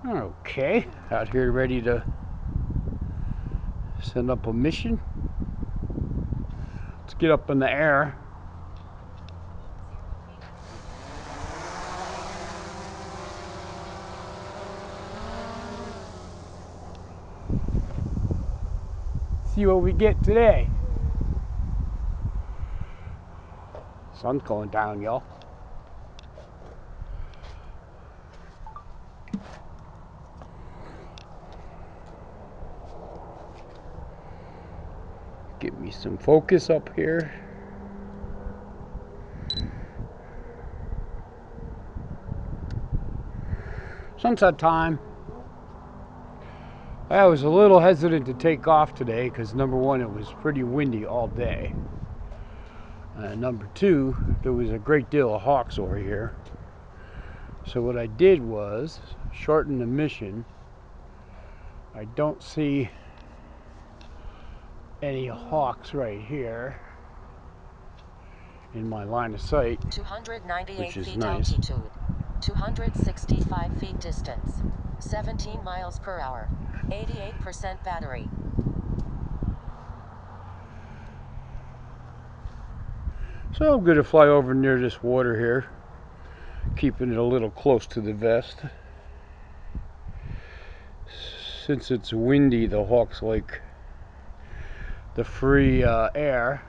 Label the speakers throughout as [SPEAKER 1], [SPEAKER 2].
[SPEAKER 1] Okay, out here ready to send up a mission. Let's get up in the air. See what we get today. Sun's going down, y'all. Get me some focus up here. Sunset time. I was a little hesitant to take off today because number one, it was pretty windy all day. Number two, there was a great deal of hawks over here. So what I did was shorten the mission. I don't see any hawks right here in my line of sight,
[SPEAKER 2] 298
[SPEAKER 1] which is
[SPEAKER 2] feet
[SPEAKER 1] nice.
[SPEAKER 2] altitude, 265 feet distance, 17 miles per hour, 88% battery.
[SPEAKER 1] So I'm going to fly over near this water here, keeping it a little close to the vest. Since it's windy, the hawks like the free air,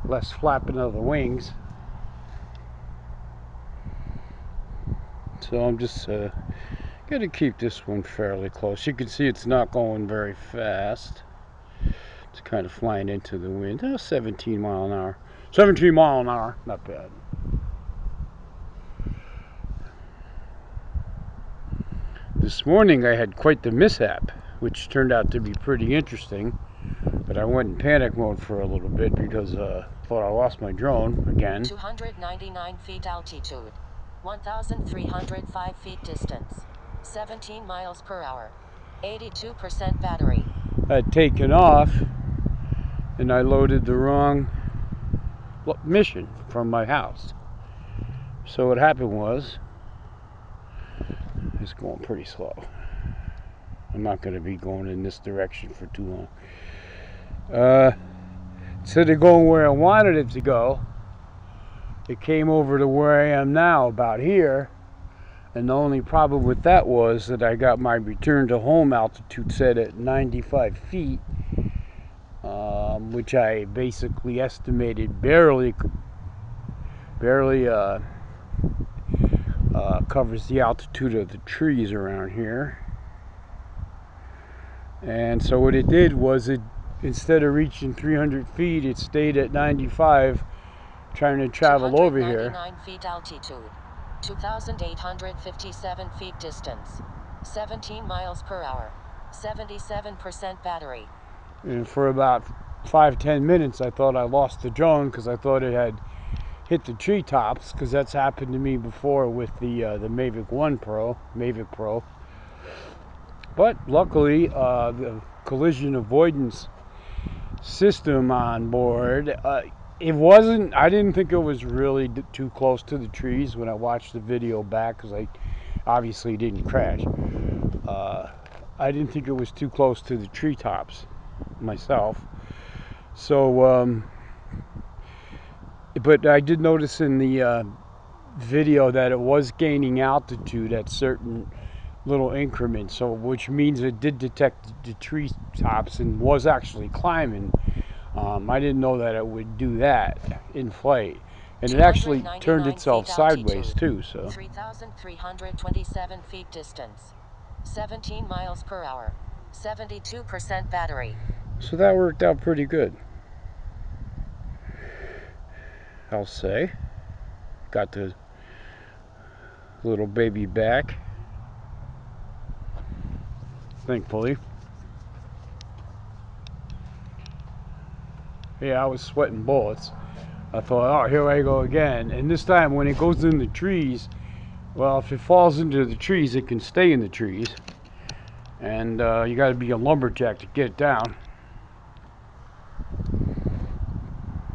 [SPEAKER 1] less flapping of the wings. So I'm just going to keep this one fairly close. You can see it's not going very fast. It's kind of flying into the wind. 17 mile an hour. 17 mile an hour, not bad. This morning I had quite the mishap, which turned out to be pretty interesting. But I went in panic mode for a little bit because I thought I lost my drone again.
[SPEAKER 2] 299 feet altitude, 1,305 feet distance, 17 miles per hour, 82% battery.
[SPEAKER 1] I'd taken off and I loaded the wrong mission from my house. So what happened was, it's going pretty slow. I'm not going to be going in this direction for too long. Instead of going where I wanted it to go, it came over to where I am now, about here. And the only problem with that was that I got my return to home altitude set at 95 feet, which I basically estimated barely covers the altitude of the trees around here. And so what it did was, it instead of reaching 300 feet, it stayed at 95, trying to travel over here.
[SPEAKER 2] 299 feet altitude, 2,857 feet distance, 17 miles per hour, 77% battery.
[SPEAKER 1] And for about 5-10 minutes, I thought I lost the drone because I thought it had hit the treetops, because that's happened to me before with the Mavic Pro. But luckily, the collision avoidance system on board, it wasn't, I didn't think it was really too close to the trees when I watched the video back, because I obviously didn't crash. I didn't think it was too close to the treetops myself. So, but I did notice in the video that it was gaining altitude at certain little increments, so which means it did detect the tree tops and was actually climbing. I didn't know that it would do that in flight, and it actually turned itself sideways too. So
[SPEAKER 2] 3,327 feet distance, 17 miles per hour, 72% battery.
[SPEAKER 1] So that worked out pretty good, I'll say. Got the little baby back, thankfully. Yeah, I was sweating bullets. I thought, oh, here I go again. And this time when it goes in the trees, well, if it falls into the trees, it can stay in the trees. And you got to be a lumberjack to get it down.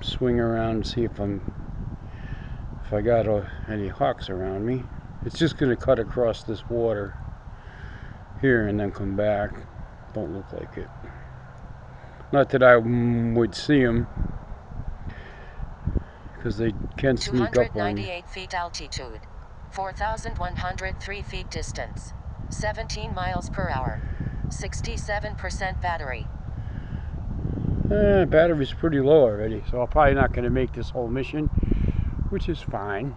[SPEAKER 1] Swing around and see if I got any hawks around me. It's just going to cut across this water here and then come back. Don't look like it. Not that I would see them, because they can sneak up on you.
[SPEAKER 2] 298 feet altitude, 4,103 feet distance, 17 miles per hour, 67% battery.
[SPEAKER 1] Battery's pretty low already, so I'm probably not going to make this whole mission, which is fine.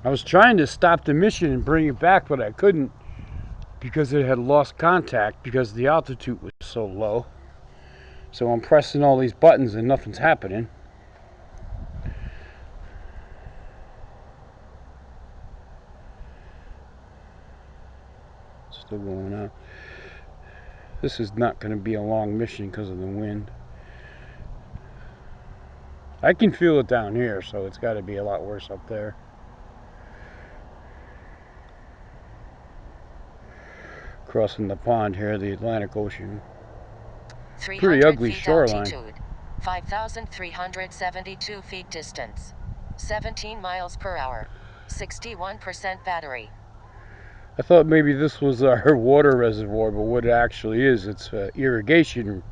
[SPEAKER 1] I was trying to stop the mission and bring it back, but I couldn't because it had lost contact because the altitude was so low. So I'm pressing all these buttons and nothing's happening. Still going out. This is not going to be a long mission because of the wind. I can feel it down here, so it's got to be a lot worse up there. Crossing the pond here, the Atlantic Ocean. Pretty ugly shoreline.
[SPEAKER 2] Altitude, 5,372 feet distance, 17 miles per hour, 61% battery.
[SPEAKER 1] I thought maybe this was our water reservoir, but what it actually is, it's an irrigation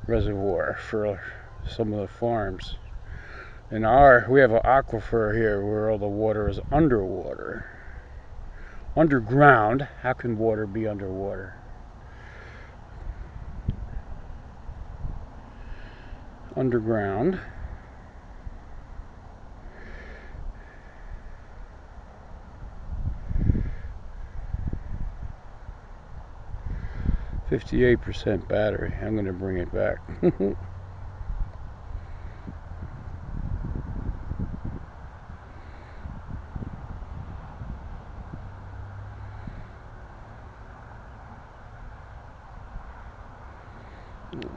[SPEAKER 1] reservoir for some of the farms. And we have an aquifer here where all the water is underwater. Underground. How can water be underwater? Underground. %58 battery. I'm going to bring it back.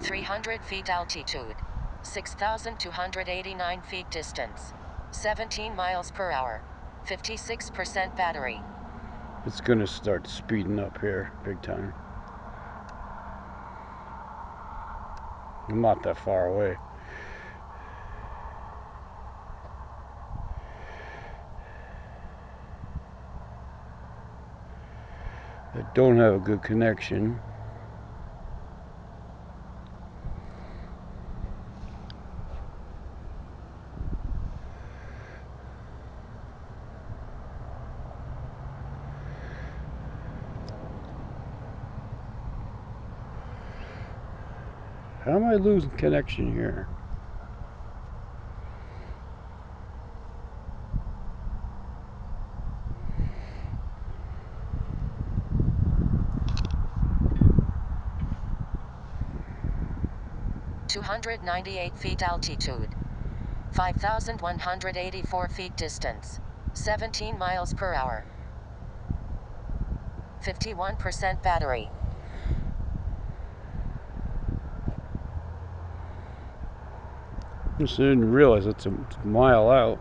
[SPEAKER 2] 300 feet altitude, 6,289 feet distance, 17 miles per hour, 56% battery.
[SPEAKER 1] It's going to start speeding up here big time. I'm not that far away. I don't have a good connection. How am I losing connection here?
[SPEAKER 2] (298 feet altitude, 5,184 feet distance, 17 miles per hour, 51% battery.
[SPEAKER 1] I just didn't realize it's a mile out.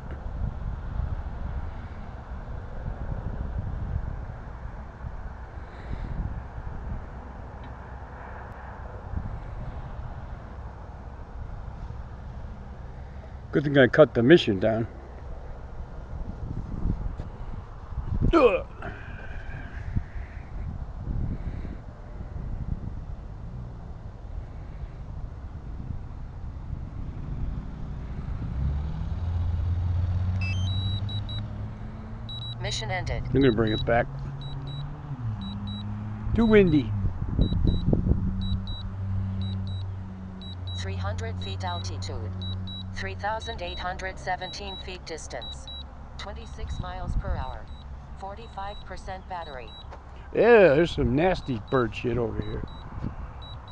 [SPEAKER 1] Good thing I cut the mission down. Ugh.
[SPEAKER 2] Mission ended.
[SPEAKER 1] I'm gonna bring it back. Too windy.
[SPEAKER 2] 300 feet altitude, 3,817 feet distance, 26 miles per hour, 45% battery.
[SPEAKER 1] Yeah, there's some nasty bird shit over here.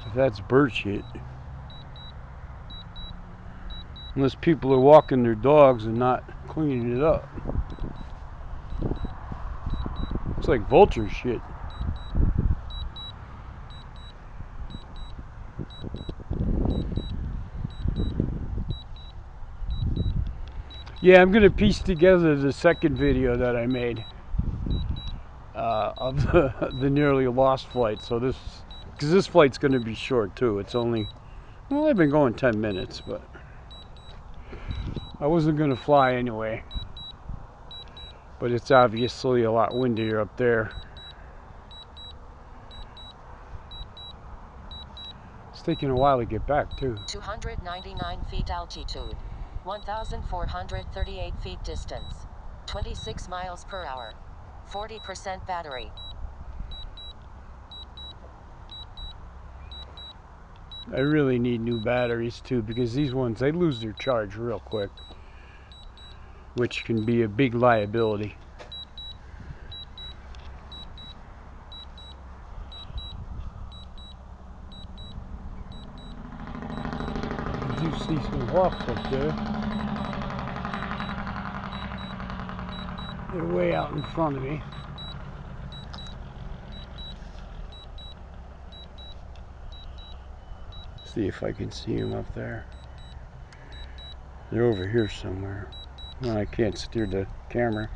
[SPEAKER 1] If that's bird shit. Unless people are walking their dogs and not cleaning it up. Looks like vulture shit. Yeah, I'm gonna piece together the second video that I made of the nearly lost flight. So because this flight's gonna be short too. It's only, well, I've been going 10 minutes, but I wasn't going to fly anyway, but it's obviously a lot windier up there. It's taking a while to get back too.
[SPEAKER 2] 299 feet altitude, 1,438 feet distance, 26 miles per hour, 40% battery.
[SPEAKER 1] I really need new batteries too, because these ones, they lose their charge real quick, which can be a big liability. I do see some hawks up there. They're way out in front of me. See if I can see them up there. They're over here somewhere. Well, I can't steer the camera.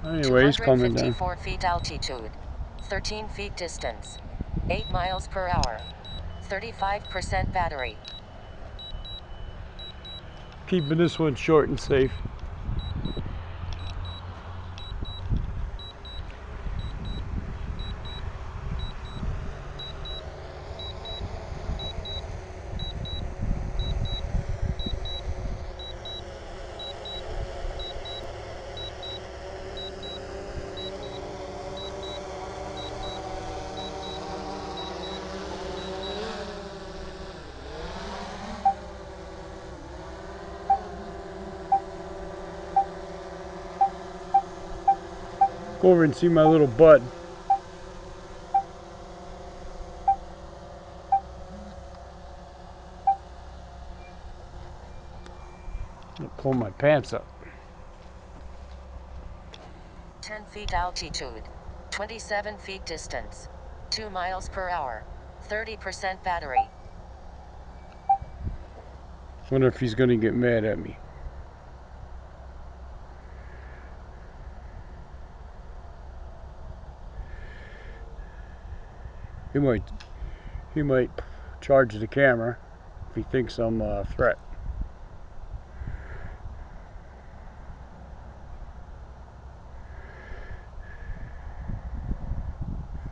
[SPEAKER 1] Anyway, he's coming down.
[SPEAKER 2] 254 feet altitude, 13 feet distance, 8 miles per hour, 35% battery.
[SPEAKER 1] Keeping this one short and safe. Go over and see my little bud. I'll pull my pants up.
[SPEAKER 2] 10 feet altitude, 27 feet distance, 2 miles per hour, 30% battery.
[SPEAKER 1] Wonder if he's gonna get mad at me. He might charge the camera if he thinks I'm a threat.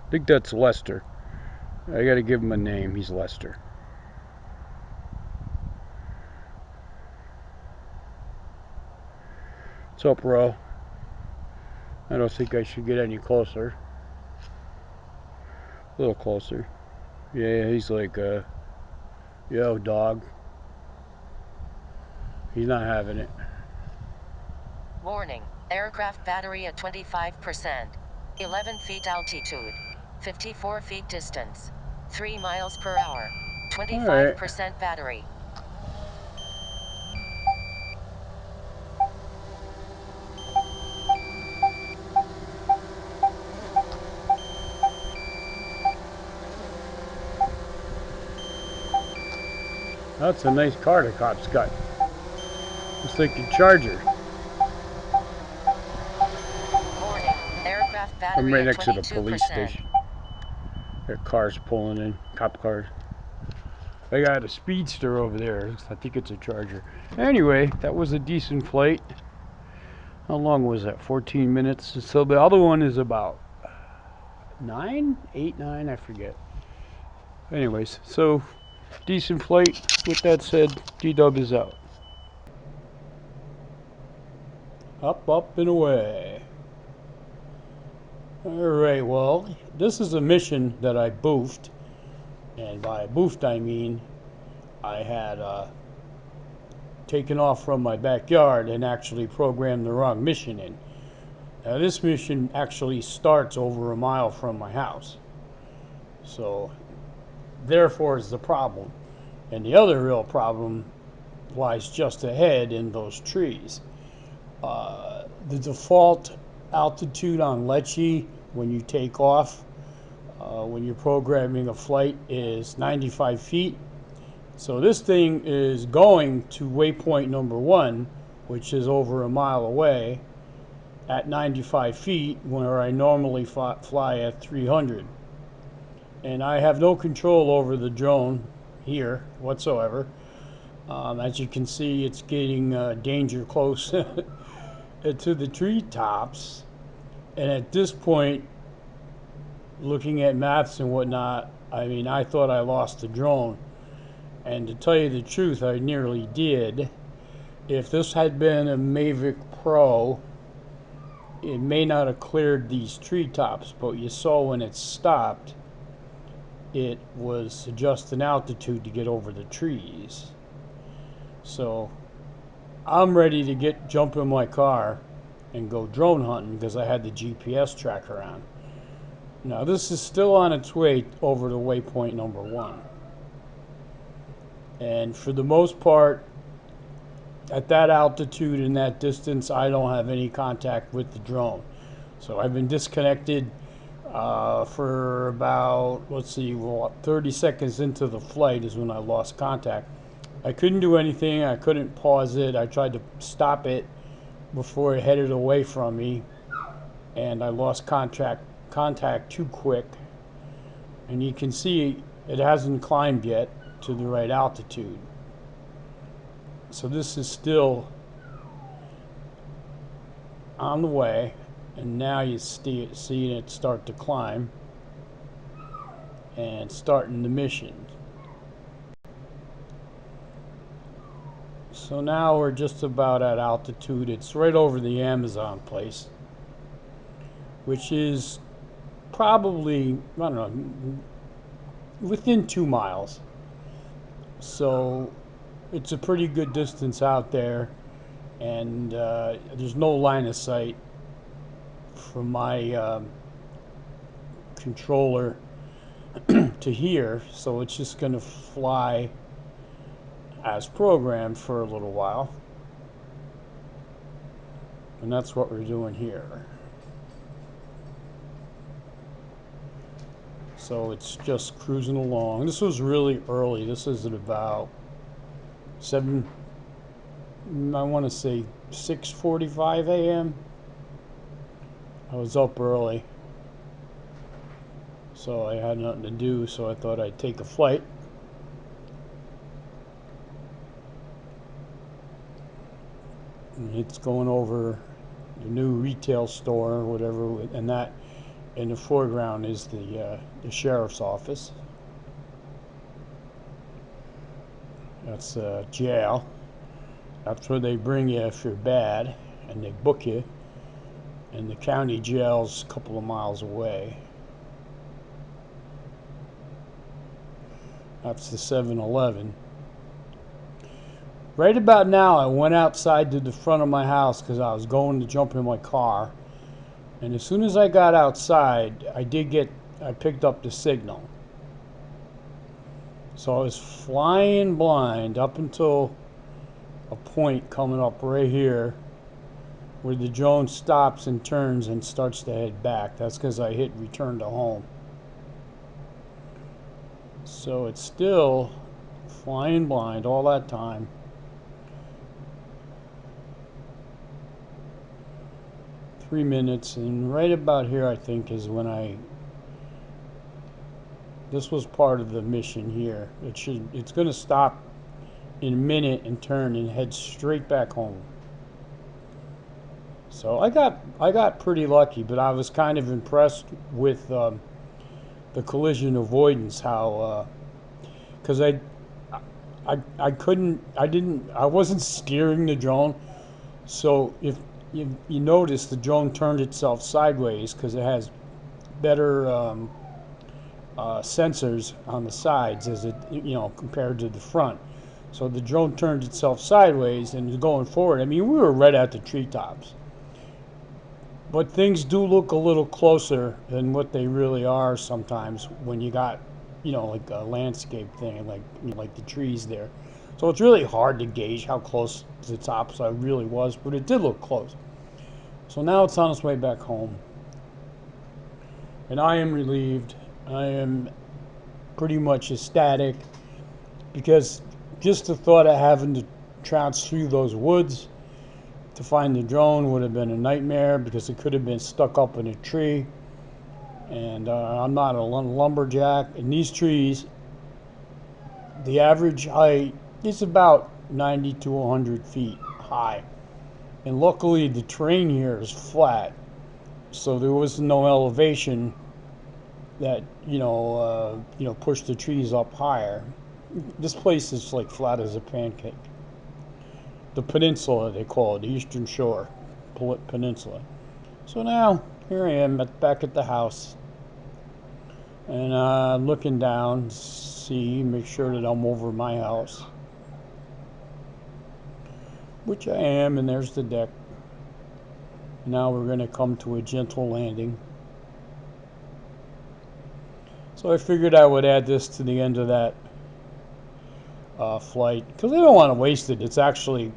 [SPEAKER 1] I think that's Lester. I gotta give him a name. He's Lester. What's up, Ro? I don't think I should get any closer. A little closer. Yeah, he's like, yo, dog. He's not having it.
[SPEAKER 2] Warning, aircraft battery at 25%, 11 feet altitude, 54 feet distance, 3 miles per hour, 25% battery.
[SPEAKER 1] That's a nice car the cops got. Looks like a Charger.
[SPEAKER 2] Warning, aircraft battery
[SPEAKER 1] I'm right
[SPEAKER 2] at
[SPEAKER 1] next to the
[SPEAKER 2] 22%.
[SPEAKER 1] police station. There are cars pulling in, cop cars. I got a Speedster over there. I think it's a Charger. Anyway, that was a decent flight. How long was that? 14 minutes. So the other one is about 9, 8, 9, I forget. Anyways, so decent flight. With that said, D-Dub is out. Up, up, and away. Alright, well, this is a mission that I boofed. And by boofed, I mean I had taken off from my backyard and actually programmed the wrong mission in. Now, this mission actually starts over a mile from my house. So, therefore, is the problem. And the other real problem lies just ahead in those trees. The default altitude on Lecce when you take off, when you're programming a flight, is 95 feet. So this thing is going to waypoint number 1, which is over a mile away, at 95 feet where I normally fly at 300. And I have no control over the drone here whatsoever. As you can see, it's getting danger close to the treetops. And at this point, looking at maps and whatnot, I mean, I thought I lost the drone. And to tell you the truth, I nearly did. If this had been a Mavic Pro, it may not have cleared these treetops, but you saw when it stopped, it was adjusting altitude to get over the trees. So I'm ready to jump in my car and go drone hunting because I had the GPS tracker on. Now this is still on its way over to waypoint number 1. And for the most part, at that altitude and that distance, I don't have any contact with the drone. So I've been disconnected for about, let's see, 30 seconds into the flight is when I lost contact. I couldn't do anything. I couldn't pause it. I tried to stop it before it headed away from me, and I lost contact too quick. And you can see it hasn't climbed yet to the right altitude. So this is still on the way, and now you see it start to climb and starting the mission. So now we're just about at altitude. It's right over the Amazon place, which is probably, I don't know, within 2 miles. So it's a pretty good distance out there, and there's no line of sight from my controller to here, so it's just going to fly as programmed for a little while, and that's what we're doing here. So it's just cruising along. This was really early. This is at about 7, I want to say 6:45 a.m. I was up early, so I had nothing to do, so I thought I'd take a flight. And it's going over the new retail store or whatever, and that in the foreground is the sheriff's office. That's jail. That's where they bring you if you're bad, and they book you. And the county jail's a couple of miles away. That's the 7-Eleven. Right about now, I went outside to the front of my house because I was going to jump in my car. And as soon as I got outside, I picked up the signal. So I was flying blind up until a point coming up right here where the drone stops and turns and starts to head back. That's because I hit return to home. So it's still flying blind all that time. Three minutes, and right about here I think is when this was part of the mission here. It's going to stop in a minute and turn and head straight back home. So I got pretty lucky, but I was kind of impressed with the collision avoidance, how because I wasn't steering the drone, so if you notice the drone turned itself sideways because it has better sensors on the sides as compared to the front. So the drone turned itself sideways and is going forward. I mean, we were right at the treetops, but things do look a little closer than what they really are sometimes when you got like a landscape thing, like the trees there. So it's really hard to gauge how close to the tops I really was, but it did look close. So now it's on its way back home, and I am relieved. I am pretty much ecstatic, because just the thought of having to trounce through those woods To find the drone would have been a nightmare because it could have been stuck up in a tree. And I'm not a lumberjack. And these trees, the average height is about 90 to 100 feet high. And luckily the terrain here is flat, so there was no elevation that pushed the trees up higher. This place is like flat as a pancake. The peninsula, they call it, the Eastern Shore Peninsula. So now here I am back at the house, and looking down, make sure that I'm over my house, which I am, and there's the deck. Now we're going to come to a gentle landing. So I figured I would add this to the end of that flight, because I don't want to waste it. It's actually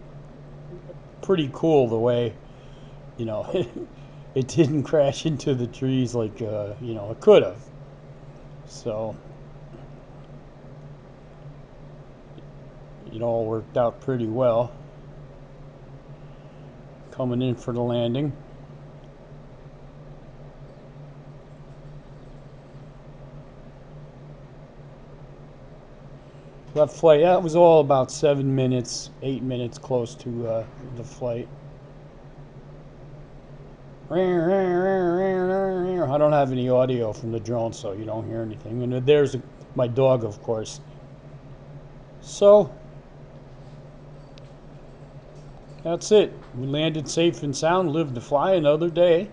[SPEAKER 1] pretty cool the way, it didn't crash into the trees like, it could have. So it all worked out pretty well. Coming in for the landing. That flight, that was all about 7 minutes, 8 minutes close to the flight. I don't have any audio from the drone, so you don't hear anything. And there's my dog, of course. So that's it. We landed safe and sound, lived to fly another day.